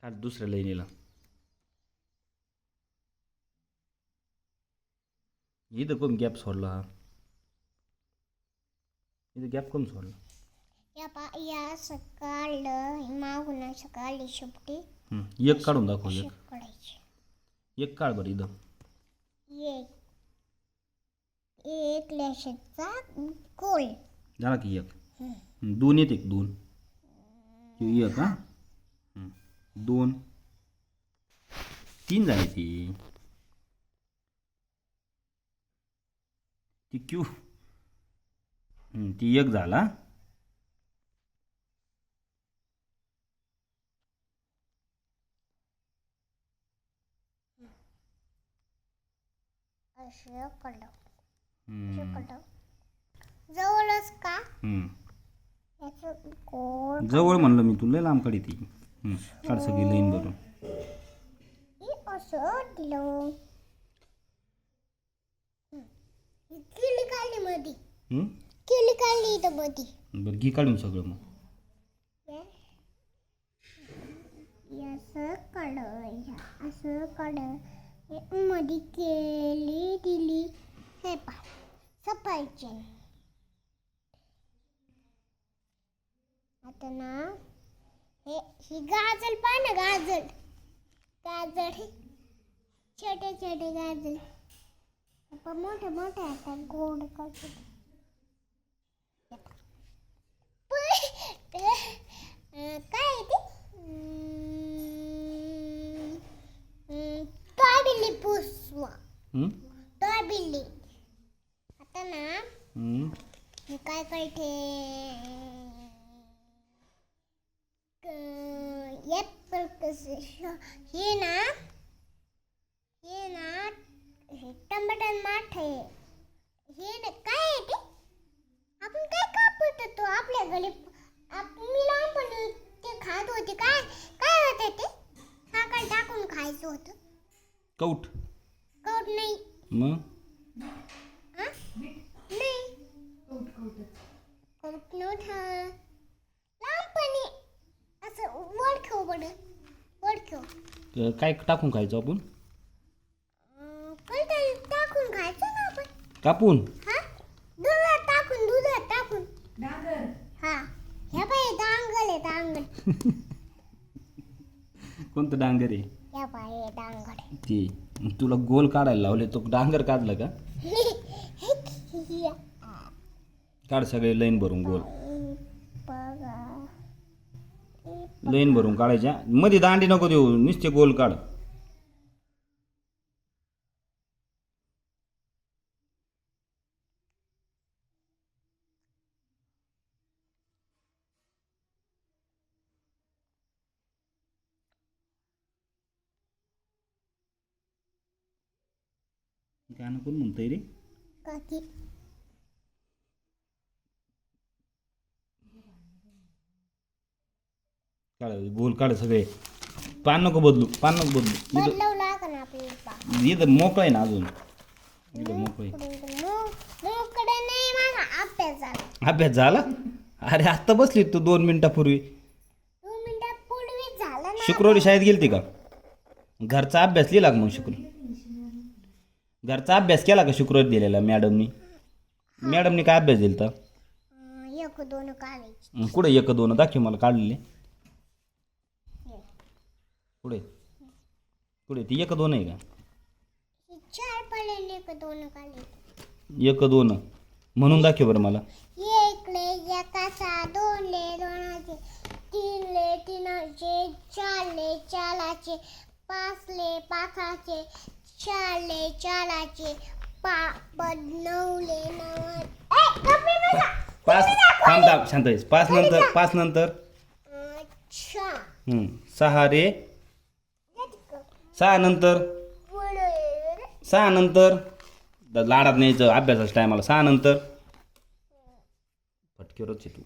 काढ दुसऱ्या लाईनीला. इथं कोण गॅप सोडला हा? इथं गॅप कोण सोडला? या सकाळ मागून सकाळी शेपटी एक काढून दाखव. एक काढायची. एक काढ बरं इथं. एक लेशाचा गोल झाला की एक. दोन येते दोन. एक हा. दोन तीन झाली ती क्यू. ती एक झाला. असं कडव जवळच का याचं गोल जवळ म्हणलं मी तुला लांब काढी ती. काढ सगळी लाईन भरून. असं दिलं किली काढली मध्ये. किली काढली इथं मध्ये. बरं घी काढून सगळं मग. असं काढ असं काढ मध्ये केली दिली. हे पा सफायचे. आता ना ही गाजल पा ना गाजल गाजल छोटे छोटे गाजल मोठे मोठे आता गोड करतो. काय ते टॉबिली पुसवा टॉबिली. आता ना मी काय करते हे ना टमाटर माठ आहे. हे ना काय आहे ते आपण काय कापत होतो आपल्या घरी. मी लहानपणी ते खात होते. काय काय होते ते साखर टाकून खायचं होतं. कौट. कौट नाही मग नाही कौट नव्हता. लहानपणी असं वडखव वडखव काय टाकून खायचो आपण? टाकून खायचं ना आपण. कापून. हा दुधात टाकून डांगर. हा हे बाई डांगर आहे डांगर. कोणतं डांगर आहे? या बाई डांगर ते तुला गोल काढायला लावले तो डांगर काढला का? काढ सगळे लाईन भरून गोल. लाईन भरून काढायच्या. मध्ये दांडी नको देऊ नुसते गोल काढ. गाणं कोण म्हणतंय रे? काकी काढ गोल काढ सगळे. पान नको बदलू पान नको बदलू. बदलावं लागेल आपल्याला. इथं मोकळं आहे ना अजून. इथं मोकळं आहे. मोकडे नाही माझा अभ्यास झाला. अभ्यास झाला? अरे आत्ता बसली तू 2 मिनिटापूर्वी. 2 मिनिटापूर्वी झाला ना. शुक्रवारी शाळेत गेलती का? घरचा अभ्यास लिहिला का मग शुक्रवारी? घरचा अभ्यास केला का शुक्रवारी दिलेला मॅडमनी? मॅडमनी काय अभ्यास दिला तर? 1-2 काढायची. कुठे 1-2 दाखव मला काढलेले. पुढे पुढे ती 1-2 आहे का? 4 पडले 1-2 काढले. 1-2 म्हणून दाखव बरं मला. 1 ले 1चा 2 ले 2चे 3 ले 3चे 4 ले 4चे 5 ले 5चे 4 ले 4चे 9 ले 9. पाच थांब शांत आहेस. 5 नंतर 5 नंतर 6 रे 6 नंतर 6 नंतर लाडात न्यायचं अभ्यासाच्या टायमाला. 6 नंतर फटकेवरच आहे तू.